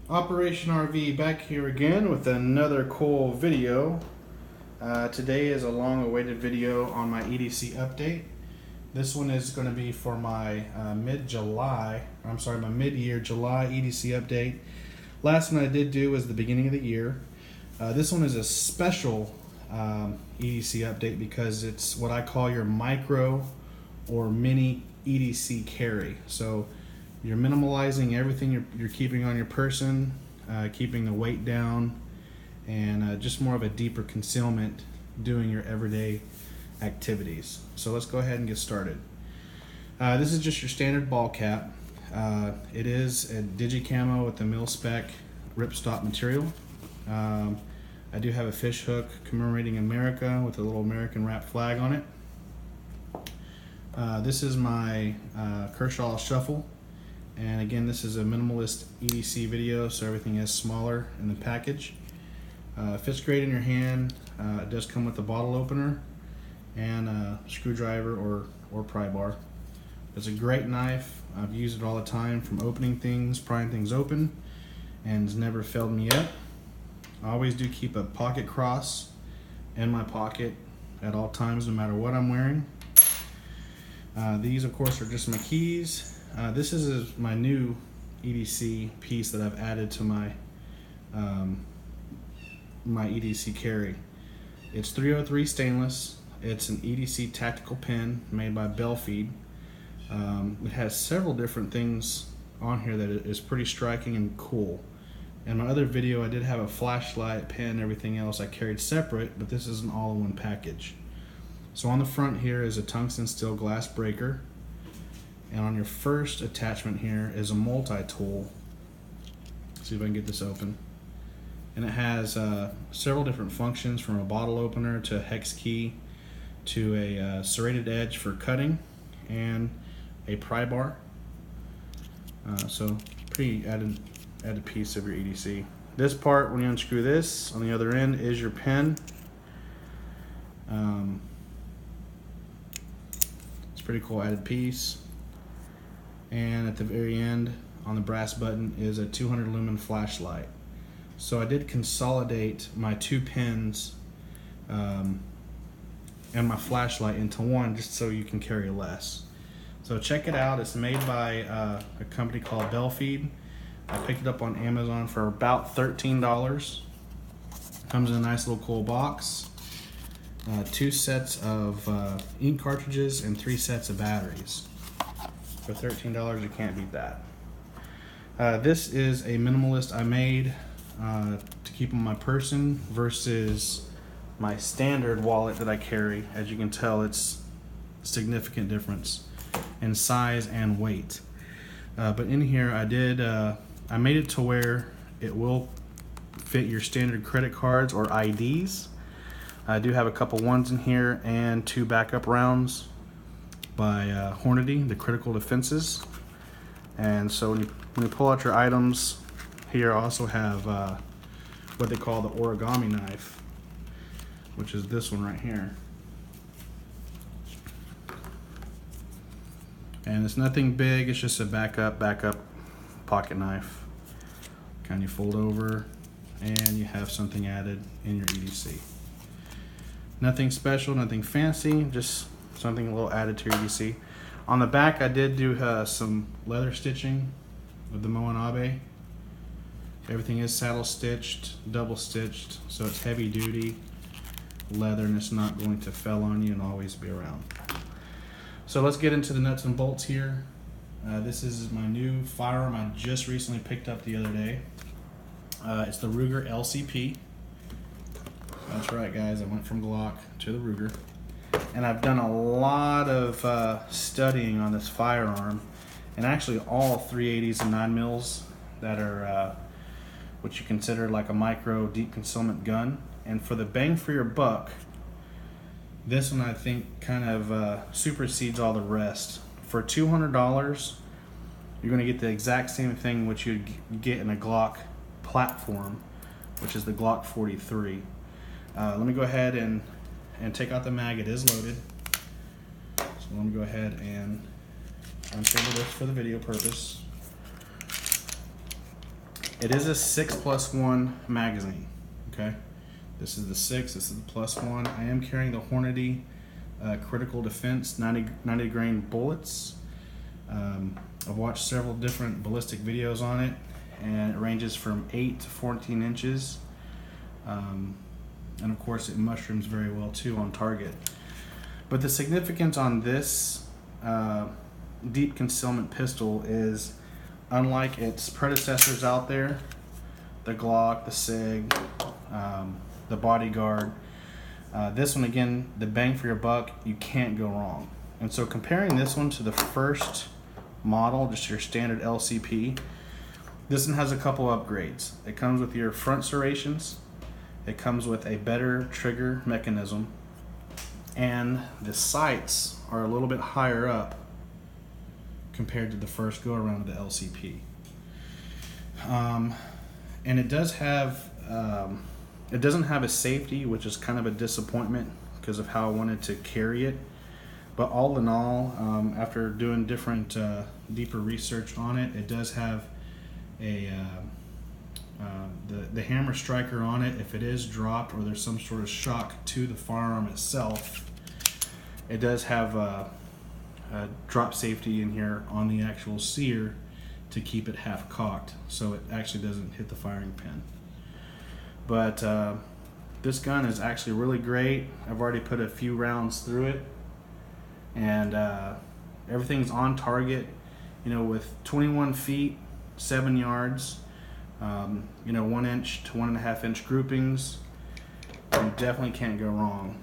Operation RV back here again with another cool video. Today is a long-awaited video on my EDC update. This one is going to be for my mid-year July EDC update. Last one I did do was the beginning of the year. This one is a special EDC update because it's what I call your micro or mini EDC carry. So you're minimalizing everything you're keeping on your person, keeping the weight down, and just more of a deeper concealment doing your everyday activities. So let's go ahead and get started. This is just your standard ball cap. It is a digi-camo with the mil-spec ripstop material. I do have a fish hook commemorating America with a little American wrap flag on it. This is my Kershaw shuffle. And again, this is a minimalist EDC video, so everything is smaller in the package. Fits great in your hand. It does come with a bottle opener and a screwdriver or pry bar. It's a great knife. I've used it all the time, from opening things, prying things open, and it's never failed me yet. I always do keep a pocket cross in my pocket at all times, no matter what I'm wearing. These, of course, are just my keys. This is my new EDC piece that I've added to my my EDC carry. It's 303 stainless. It's an EDC tactical pen made by Belfeed. It has several different things on here that is pretty striking and cool. In my other video, I did have a flashlight, pen, everything else I carried separate, but this is an all-in-one package. So on the front here is a tungsten steel glass breaker. And on your first attachment here is a multi-tool. See if I can get this open. And it has several different functions, from a bottle opener to a hex key to a serrated edge for cutting and a pry bar. So pretty added piece of your EDC. This part, when you unscrew this, on the other end is your pen. It's a pretty cool added piece. And at the very end, on the brass button, is a 200 lumen flashlight. So I did consolidate my two pens and my flashlight into one, just so you can carry less. So check it out. It's made by a company called Belfeed. I picked it up on Amazon for about $13. Comes in a nice little cool box. 2 sets of ink cartridges and 3 sets of batteries. For $13, you can't beat that. This is a minimalist I made to keep on my person versus my standard wallet that I carry. As you can tell, it's a significant difference in size and weight. But in here, I made it to where it will fit your standard credit cards or IDs. I do have a couple ones in here and 2 backup rounds by Hornady, the critical defenses. And so when you pull out your items, here I also have what they call the origami knife, which is this one right here. And it's nothing big, it's just a backup pocket knife. Kind of fold over and you have something added in your EDC. Nothing special, nothing fancy, just something a little added to your EDC. On the back, I did do some leather stitching with the Moanabe. Everything is saddle stitched, double stitched, so it's heavy duty leather and it's not going to fell on you and always be around. So let's get into the nuts and bolts here. This is my new firearm I just recently picked up the other day. It's the Ruger LCP. That's right, guys, I went from Glock to the Ruger. And I've done a lot of studying on this firearm, and actually all 380s and 9mm that are what you consider like a micro deep concealment gun. And for the bang for your buck, this one I think kind of supersedes all the rest. For $200, you're going to get the exact same thing which you'd get in a Glock platform, which is the Glock 43. Let me go ahead and take out the mag. It is loaded. So let me go ahead and untable this for the video purpose. It is a 6+1 magazine. Okay, this is the 6. This is the +1. I am carrying the Hornady critical defense 90 grain bullets. I've watched several different ballistic videos on it, and it ranges from 8 to 14 inches. And of course it mushrooms very well too on target. But the significance on this deep concealment pistol is, unlike its predecessors out there, the Glock, the SIG, the Bodyguard, this one, again, the bang for your buck, you can't go wrong. And so comparing this one to the first model, just your standard LCP, this one has a couple upgrades. It comes with your front serrations, it comes with a better trigger mechanism, and the sights are a little bit higher up compared to the first go around of the LCP. And it does have, it doesn't have a safety, which is kind of a disappointment because of how I wanted to carry it. But all in all, after doing different deeper research on it, it does have a the hammer striker on it. If it is dropped or there's some sort of shock to the firearm itself, it does have a drop safety in here on the actual sear to keep it half cocked, so it actually doesn't hit the firing pin. But this gun is actually really great. I've already put a few rounds through it, and everything's on target, you know, with 21 feet 7 yards, you know, 1 inch to 1.5 inch groupings. You definitely can't go wrong.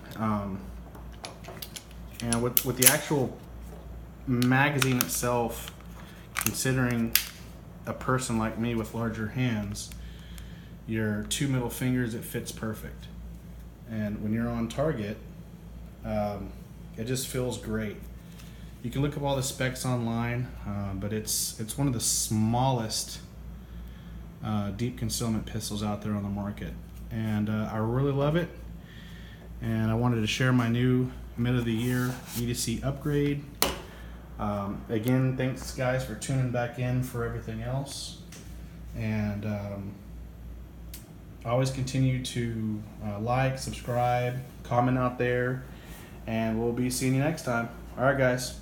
And with the actual magazine itself, considering a person like me with larger hands, your 2 middle fingers, it fits perfect. And when you're on target, it just feels great. You can look up all the specs online, but it's one of the smallest deep concealment pistols out there on the market, and I really love it. And I wanted to share my new mid of the year EDC upgrade. Again, thanks guys for tuning back in for everything else, and always continue to like, subscribe, comment out there, and we'll be seeing you next time. All right, guys.